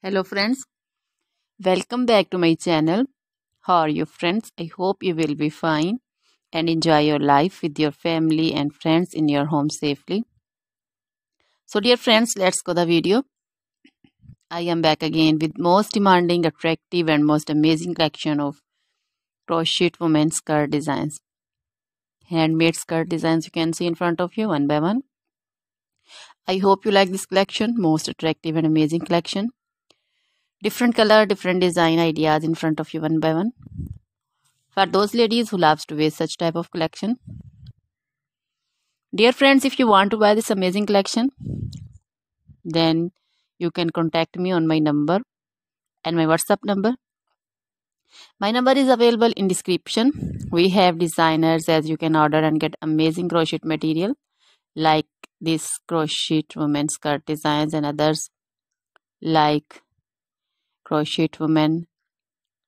Hello friends, welcome back to my channel. How are you friends? I hope you will be fine and enjoy your life with your family and friends in your home safely. So dear friends, let's go the video. I am back again with most demanding, attractive and most amazing collection of crochet women's skirt designs. Handmade skirt designs you can see in front of you one by one. I hope you like this collection, most attractive and amazing collection. Different color, different design ideas in front of you one by one. For those ladies who loves to wear such type of collection. Dear friends, if you want to buy this amazing collection, then you can contact me on my number and my WhatsApp number. My number is available in description. We have designers as you can order and get amazing crochet material like this crochet women skirt designs and others like crochet women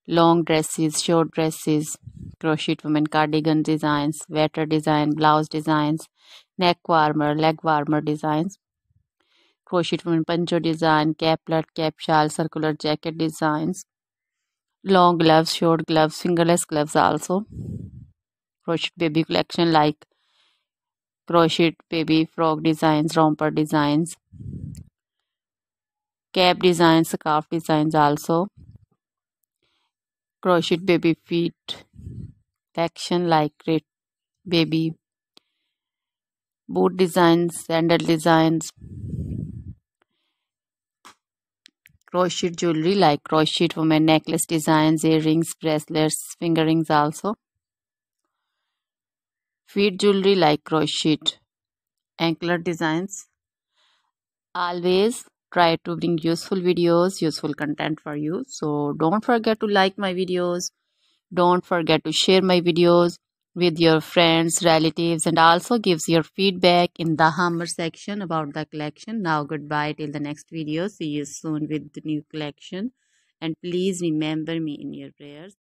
long dresses, short dresses, crochet women cardigan designs, sweater design, blouse designs, neck warmer, leg warmer designs, crochet women poncho design, caplet, cap shawl, circular jacket designs, long gloves, short gloves, fingerless gloves also, crochet baby collection like crochet baby frog designs, romper designs, cap designs, scarf designs also, crochet baby feet collection like great baby boot designs, sandal designs, crochet jewelry like crochet women necklace designs, earrings, bracelets, finger rings also, feet jewelry like crochet anklet designs. Always try to bring useful videos, useful content for you. So don't forget to like my videos. Don't forget to share my videos with your friends, relatives, and also gives your feedback in the hammer section about the collection. Now goodbye till the next video. See you soon with the new collection. And please remember me in your prayers.